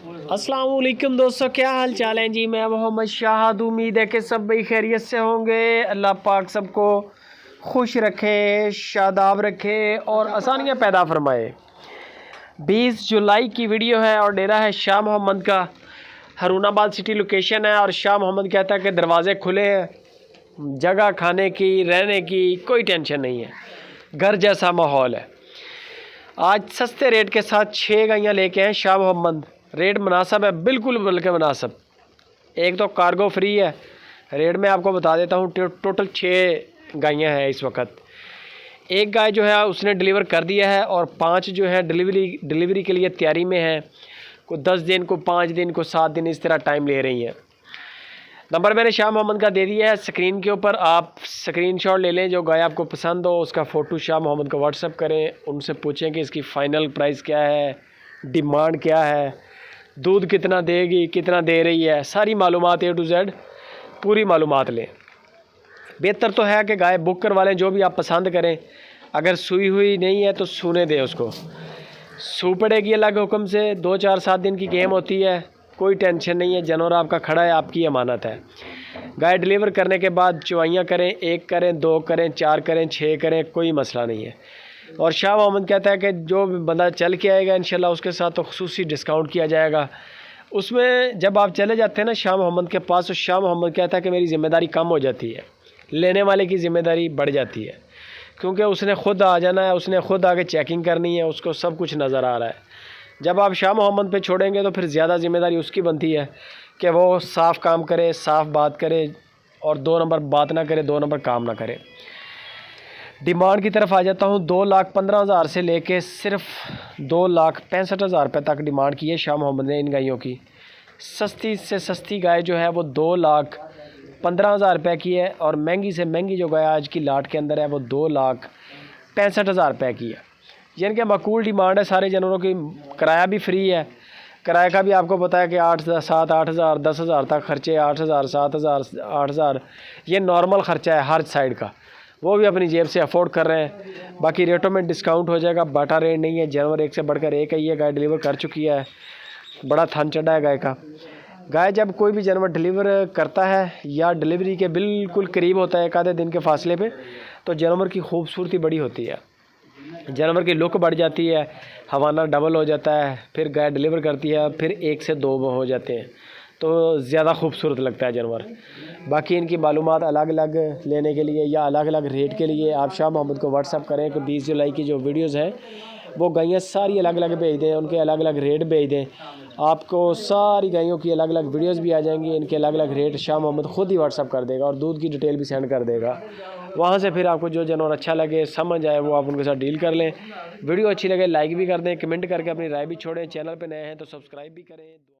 अस्सलाम वालेकुम दोस्तों, क्या हाल चाल है जी। मैं मोहम्मद शाहद, उम्मीद है कि सब भाई खैरियत से होंगे। अल्लाह पाक सबको खुश रखे, शादाब रखे और आसानियाँ पैदा फरमाए। 20 जुलाई की वीडियो है और डेरा है शाह मोहम्मद का। हरूनाबाद सिटी लोकेशन है और शाह मोहम्मद कहता है कि दरवाज़े खुले हैं, जगह खाने की रहने की कोई टेंशन नहीं है, घर जैसा माहौल है। आज सस्ते रेट के साथ 6 गायें लेके हैं शाह मोहम्मद। रेट मुनासिब है, बिल्कुल बल्कि मुनासिब। एक तो कार्गो फ्री है। रेट में आपको बता देता हूँ, टोटल 6 गायें हैं इस वक्त। एक गाय जो है उसने डिलीवर कर दिया है और 5 जो है डिलीवरी के लिए तैयारी में है। को 10 दिन, को 5 दिन, को 7 दिन, इस तरह टाइम ले रही हैं। नंबर मैंने शाह मोहम्मद का दे दिया है स्क्रीन के ऊपर। आप स्क्रीनशॉट ले लें, जो गाय आपको पसंद हो उसका फ़ोटो शाह मोहम्मद को व्हाट्सअप करें। उनसे पूछें कि इसकी फ़ाइनल प्राइस क्या है, डिमांड क्या है, दूध कितना देगी, कितना दे रही है, सारी मालूमात A to Z पूरी मालूमात लें। बेहतर तो है कि गाय बुक करवा लें, जो भी आप पसंद करें। अगर सूई हुई नहीं है तो सूने दें उसको। सू पड़ेगी अलग हुक्म से, 2, 4, 7 दिन की गेम होती है, कोई टेंशन नहीं है। जानवर आपका खड़ा है, आपकी अमानत है। गाय डिलीवर करने के बाद चुवाइयाँ करें, 1 करें, 2 करें, 4 करें, 6 करें, कोई मसला नहीं है। और शाह मोहम्मद कहता है कि जो बंदा चल के आएगा इंशाल्लाह उसके साथ तो खुसूसी डिस्काउंट किया जाएगा। उसमें जब आप चले जाते हैं ना शाह मोहम्मद के पास, तो शाह मोहम्मद कहता है कि मेरी ज़िम्मेदारी कम हो जाती है, लेने वाले की ज़िम्मेदारी बढ़ जाती है, क्योंकि उसने ख़ुद आ जाना है, उसने ख़ुद आके चेकिंग करनी है, उसको सब कुछ नज़र आ रहा है। जब आप शाह मोहम्मद पे छोड़ेंगे तो फिर ज़्यादा ज़िम्मेदारी उसकी बनती है कि वो साफ़ काम करे, साफ़ बात करे और 2 नंबर बात ना करे, 2 नंबर काम ना करे। डिमांड की तरफ आ जाता हूँ। 2,15,000 से लेके सिर्फ 2,65,000 रुपये तक डिमांड की है शाह मोहम्मद ने इन गायों की। सस्ती से सस्ती गाय जो है वो 2,15,000 रुपये की है और महंगी से महंगी जो गाय आज की लाट के अंदर है वो 2,65,000 रुपये की है। यानी कि माकूल डिमांड है सारे जानवरों की। किराया भी फ्री है। किराए का भी आपको पता है कि 8,000, 10,000 तक खर्चे, 8,000, 7,000, 8,000 ये नॉर्मल ख़र्चा है हर साइड का। वो भी अपनी जेब से अफोर्ड कर रहे हैं। बाकी रेटों में डिस्काउंट हो जाएगा, बाटा रेट नहीं है। जानवर एक से बढ़कर एक है। ये गाय डिलीवर कर चुकी है, बड़ा थन चढ़ा है गाय का। गाय जब कोई भी जानवर डिलीवर करता है या डिलीवरी के बिल्कुल करीब होता है, 1 आधे दिन के फासले पे, तो जानवर की खूबसूरती बड़ी होती है, जानवर की लुक बढ़ जाती है, हवाना डबल हो जाता है। फिर गाय डिलीवर करती है, फिर 1 से 2 हो जाते हैं, तो ज़्यादा खूबसूरत लगता है जानवर। बाकी इनकी मालूमात अलग अलग लेने के लिए या अलग अलग रेट के लिए आप शाह मोहम्मद को व्हाट्सअप करें कि 20 जुलाई की जो वीडियोज़ हैं वो गायें सारी अलग अलग भेज दें, उनके अलग अलग रेट भेज दें। आपको सारी गायों की अलग अलग वीडियोज़ भी आ जाएंगी, इनके अलग अलग रेट शाह मोहम्मद ख़ुद ही व्हाट्सअप कर देगा और दूध की डिटेल भी सेंड कर देगा। वहाँ से फिर आपको जो जानवर अच्छा लगे, समझ आए, वो आप उनके साथ डील कर लें। वीडियो अच्छी लगे लाइक भी कर दें, कमेंट करके अपनी राय भी छोड़ें। चैनल पे नए हैं तो सब्सक्राइब भी करें।